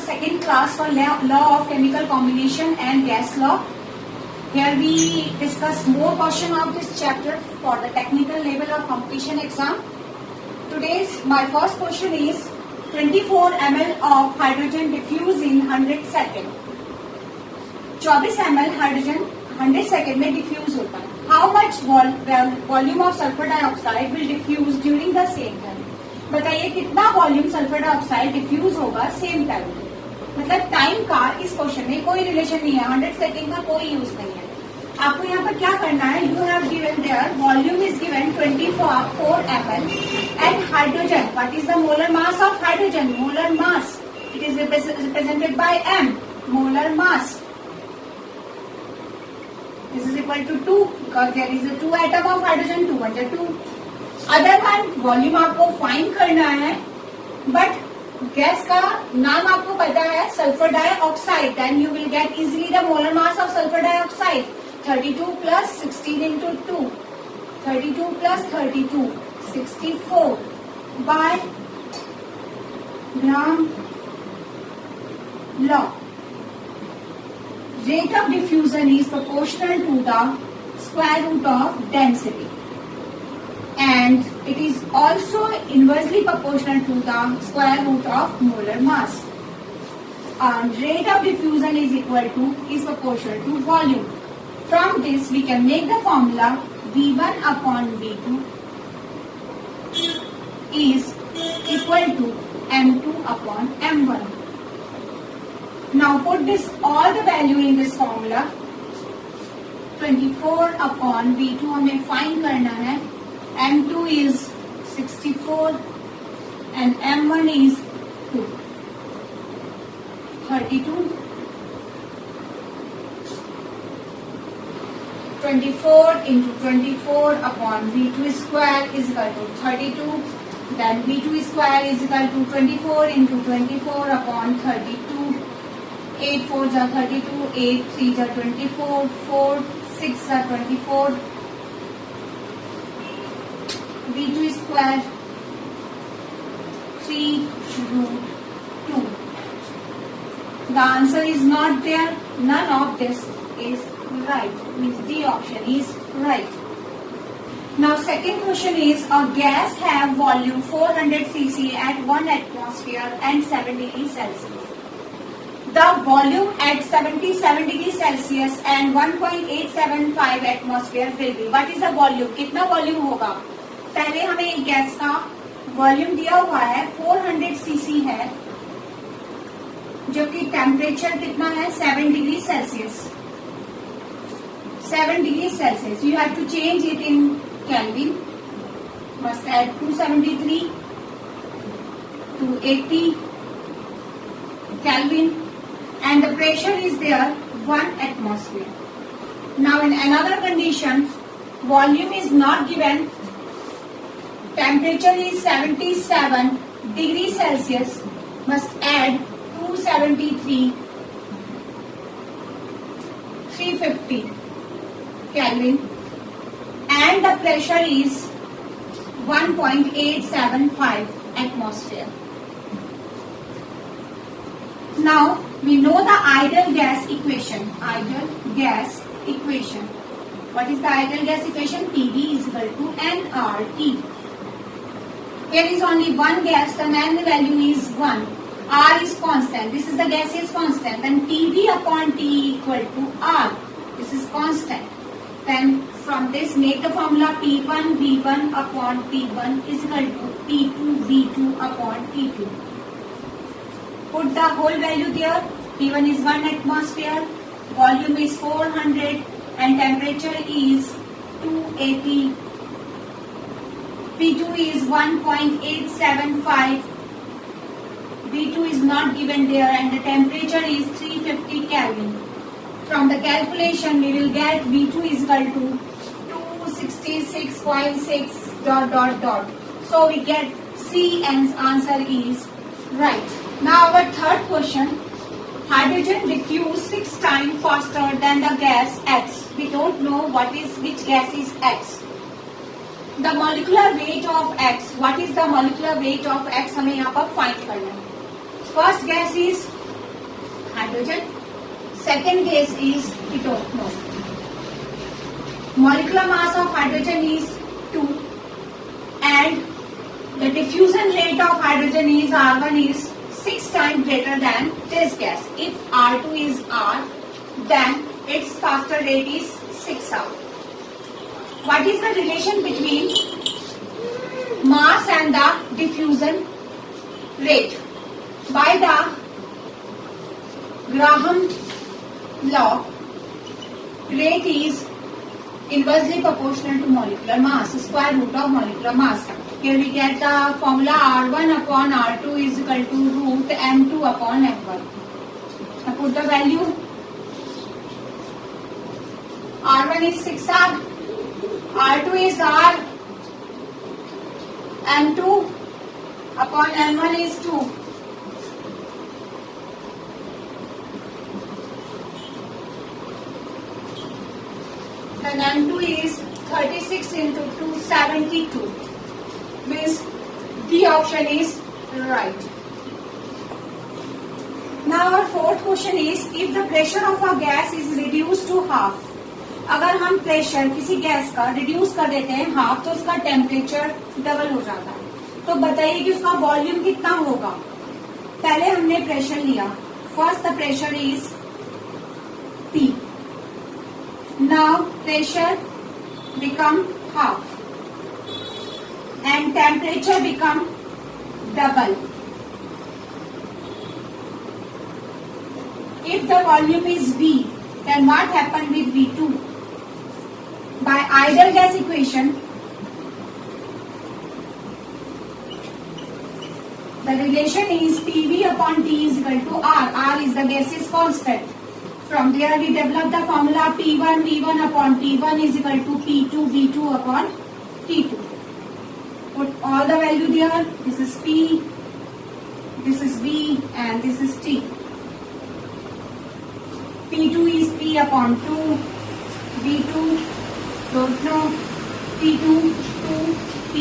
second class for law of chemical combination and gas law. Here we discuss more portion of this chapter for the technical level of competition exam. Today's my first question is 24 ml of hydrogen diffuse in 100 second. 24 ml hydrogen 100 second में diffuse होता है. How much volume of sulfur dioxide will diffuse during the same time? बताइए कितना volume sulphur dioxide diffuse होगा same time में. मतलब time का इस क्वेश्चन में कोई रिलेशन नहीं है, 100 सेकेंड का कोई यूज नहीं है. आपको यहाँ पर क्या करना है, you have given their volume is given 24 ml and hydrogen. What is the molar mass of hydrogen? Molar mass it is represented by m. Molar mass this is equal to 2 because there is a 2 atom of hydrogen. 2 1 2. Other one volume आपको find करना है, but gas का नाम आपको पता है sulphur dioxide. Then you will get easily the molar mass of sulphur dioxide 32 plus 16 into 2. 32 plus 32 64 by Graham law. Rate of diffusion is proportional to the square root of density. And it is also inversely proportional to the square root of molar mass. And rate of diffusion is proportional to volume. From this we can make the formula V1 upon V2 is equal to M2 upon M1. Now put this all the value in this formula. 24 upon V2 हमें find करना है. M2 is 64 and M1 is 2. 32. 24 into 24 upon V2 square is equal to 32. Then V2 square is equal to 24 into 24 upon 32. 8 4 जा 32, 8 3 जा 24, 4 6 जा 24. V2 square 3 root 2. The answer is not there. None of this is right. Means D option is right. Now second question is a gas have volume 400 cc at 1 atmosphere and 7 degrees Celsius. The volume at 77 degrees Celsius and 1.875 atmosphere will be. What is the volume? कितना volume होगा? पहले हमें एक gas का volume दिया हुआ है 400 CC है, जो कि टेम्परेचर कितना है 7 degree Celsius. 7 degree Celsius. You have to change it in Kelvin. Must add 273 280 Kelvin. And the pressure is there 1 atmosphere. Now in another condition, volume is not given, temperature is 77 degrees Celsius, must add 273 350 Kelvin, and the pressure is 1.875 atmosphere. Now we know the ideal gas equation. Ideal gas equation. What is the ideal gas equation? PV is equal to nRT. Here is only one gas, the n value is 1. R is constant. This is the gaseous constant. Then PV upon T equal to R. This is constant. Then from this make the formula P1 V1 upon P1 is equal to P2 V2 upon P2. Put the whole value there. P1 is 1 atmosphere, volume is 400 and temperature is 280. P2 is 1.875. V2 is not given there and the temperature is 350 Kelvin. From the calculation we will get V2 is equal to 266.6 ... So we get C and answer is right. Now our third question. Hydrogen diffuse 6 times faster than the gas X. We don't know which gas is X. The molecular weight of X. What is the molecular weight of X? हमें यहाँ पर find करना है. First gas is hydrogen. Second case is we don't know. Molecular mass of hydrogen is 2 and the diffusion rate of hydrogen is R1 is 6 times greater than this gas. If R2 is R, then its faster rate is 6R. What is the relation between mass and the diffusion rate? By the Graham law, rate is inversely proportional to molecular mass, square root of molecular mass. Here we get the formula R1 upon R2 is equal to root M2 upon M1. I put the value. R1 is 6R, R2 is R, M2 upon M1 is 2. Then M2 is 36 into 2, 72. Means the option is right. Now our fourth question is, if the pressure of a gas is reduced to half, अगर हम pressure किसी gas का reduce कर देते हैं half तो उसका temperature double हो जाता है. तो बताइए कि उसका वॉल्यूम कितना होगा. पहले हमने प्रेशर लिया. First the pressure is P. Now pressure become half and temperature become double. If the volume is V, then what happened with V2? By ideal gas equation, the relation is PV upon T is equal to R. R is the gaseous constant. From there we develop the formula P1 V1 upon T1 is equal to P2 V2 upon T2. Put all the value there. This is P, this is V and this is T. P2 is P upon 2, V2 don't know, T2 2 P.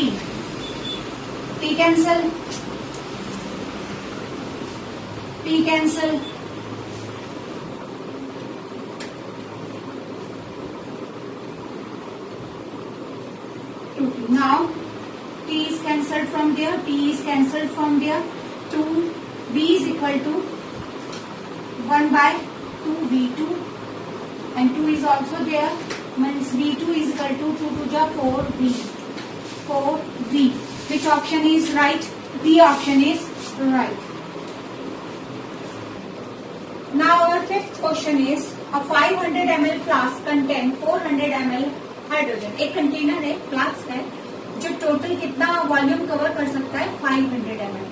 P cancel, P cancel. Now T is cancelled from there, P is cancelled from there. 2 V is equal to 1 by 2 V2 and 2 is also there. Means V2 is equal to 2 to the 4V. 4V. Which option is right? B option is right. Now our fifth question is, a 500 ml flask contain 400 ml hydrogen. एक container है, flask है, जो total कितना volume cover कर सकता है 500 ml.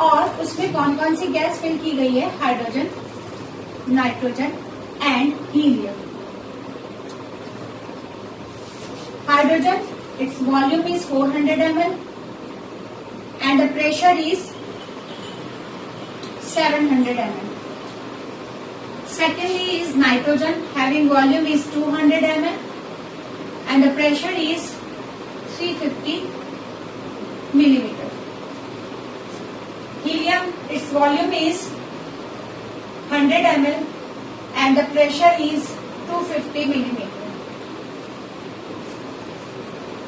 और उसमें कौन कौन सी गैस फिल की गई है? Hydrogen, nitrogen and helium. Hydrogen, its volume is 400 ml and the pressure is 700 ml. Secondly is nitrogen, having volume is 200 ml and the pressure is 350 millimeter. Helium, its volume is 100 ml and the pressure is 250 millimeter.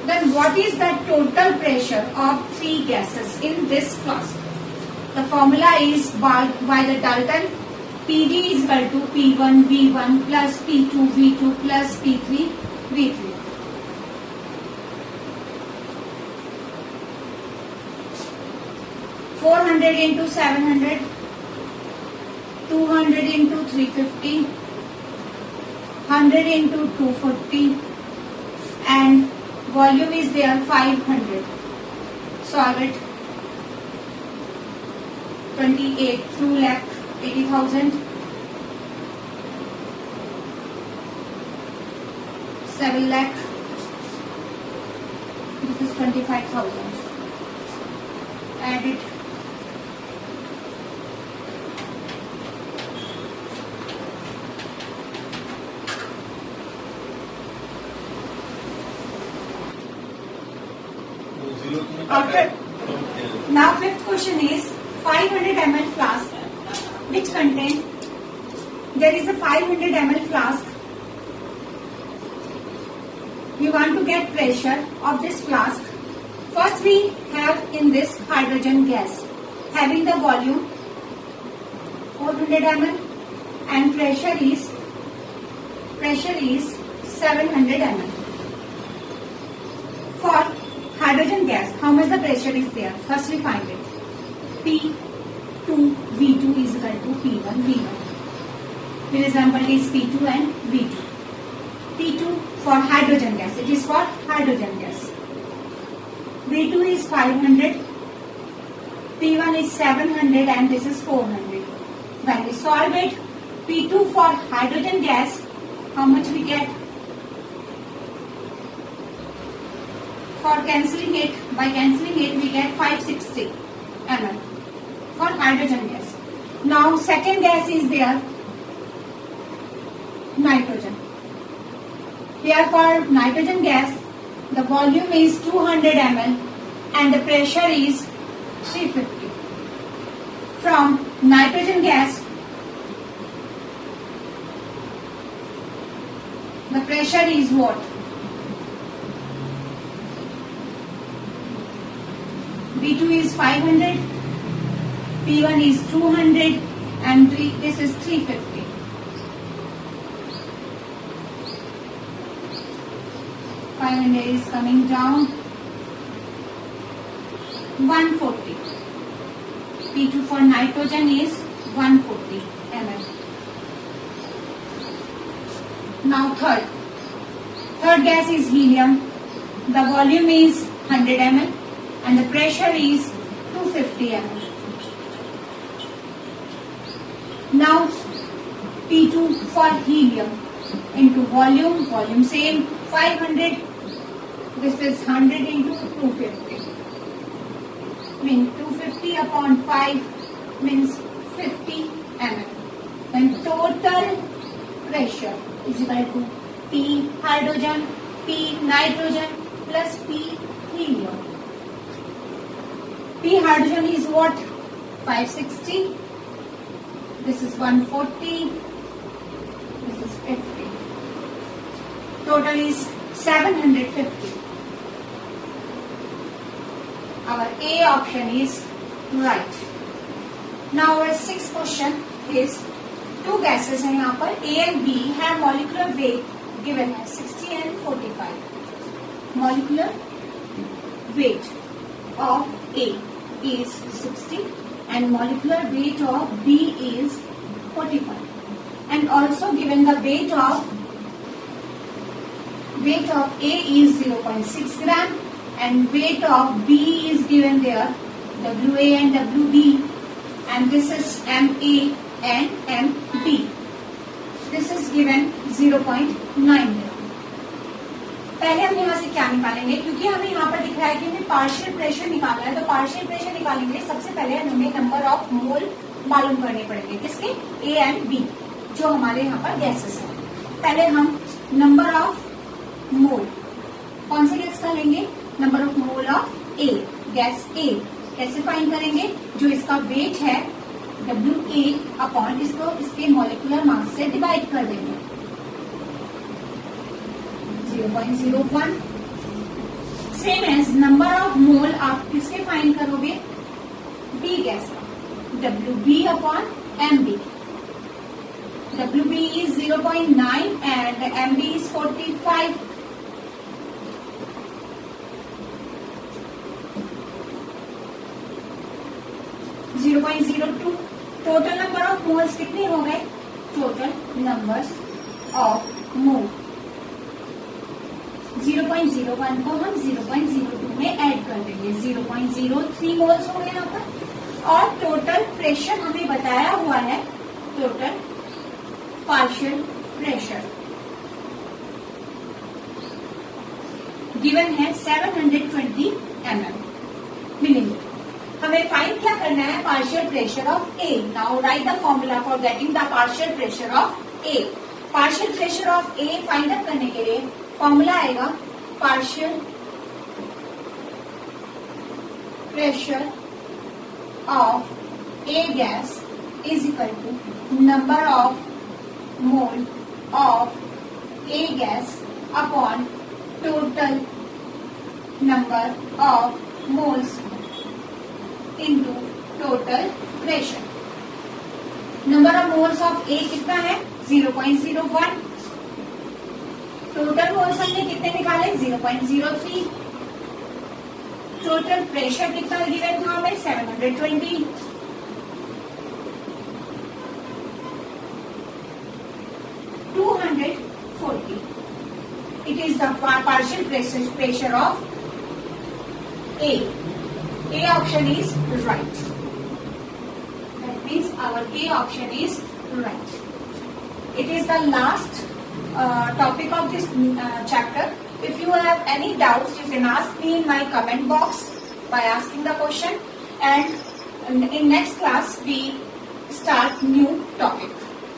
Then what is the total pressure of three gases in this flask? The formula is by the Dalton. PV is equal to P1 V1 plus P2 V2 plus P3 V3. $400 into 700, 200 into 350, 100 into 250, and volume is there 500. Solve it. 28 2 lakh 80,000, 7 lakh. This is 25,000. Add it. After, now fifth question is 500 ml flask which contain, there is a 500 ml flask. We want to get pressure of this flask. First we have in this hydrogen gas having the volume 400 ml and pressure is 700 ml. For hydrogen gas, how much the pressure is there? First we find it. P2 V2 is equal to P1 V1. For example, is P2 and V2. P2 for hydrogen gas. It is for hydrogen gas. V2 is 500. P1 is 700 and this is 400. When we solve it, P2 for hydrogen gas, how much we get? By cancelling it, we get 560 ml for hydrogen gas. Now, second gas is there, nitrogen. Here for nitrogen gas, the volume is 200 ml and the pressure is 350. From nitrogen gas, the pressure is what? V2 is 500, P1 is 200 and this is 350. Is coming down 140. P2 for nitrogen is 140 ml. Now third gas is helium. The volume is 100 ml and the pressure is 250 ml. Now P2 for helium into volume same 500. This is 100 into 250. Means 250 upon 5 means 50 ml. Then total pressure is equal to P hydrogen, P nitrogen plus P helium. P hydrogen is what? 560. This is 140. This is 50. Total is 750. Our A option is right. Now our sixth question is two gases हैं यहाँ पर A and B have molecular weight given है 60 and 45. Molecular weight of A is 60 and molecular weight of B is 45. And also given the weight of A is 0.6 gram and weight of B is given there, WA and WB, and this is MA and MB. This is given 0.9 gram. पहले हम यहाँ से क्या निकालेंगे, क्योंकि हमें यहाँ पर दिख रहा है कि हमें पार्शियल प्रेशर निकालना है, तो पार्शियल प्रेशर निकालेंगे सबसे पहले हमें नंबर ऑफ मोल मालूम करने पड़ेंगे, किसके? ए एंड बी, जो हमारे यहाँ पर गैसेस हैं. पहले हम नंबर ऑफ मोल कौन से गैस का लेंगे? Number of mole of A, gas A. कैसे फाइंड करेंगे? जो इसका वेट है WA अपॉन इसको इसके मॉलिक्यूलर मास से डिवाइड कर देंगे 0.01. Same as number of mole आप किसके फाइंड करोगे? बी गैस का, WB upon MB. WB is 0.9 and MB is 45. Total number of moles कितने हो गए? टोटल नंबर्स ऑफ मोल 0.01 को हम 0.02 में ऐड कर देंगे, 0.03 मोल्स हो गए यहाँ पर. और टोटल प्रेशर हमें बताया हुआ है, टोटल पार्शियल प्रेशर गिवन है 720 मिलीमीटर. हमें फाइंड क्या करना है? Partial pressure of A. Now right the formula for getting the partial pressure of A. Partial pressure of A find out करने के लिए फॉर्मूला आएगा partial pressure of A gas is equal to number of mole of A gas upon total number of moles into total pressure. Number of moles of A कितना है 0.01. Total moles हमने कितने निकाले 0.03. Total pressure कितना given था हमें 720. It is the partial pressure of A. A option is right. That means our A option is right. It is the last topic of this chapter. If you have any doubts, you can ask me in my comment box by asking the question. And in next class, we start new topic.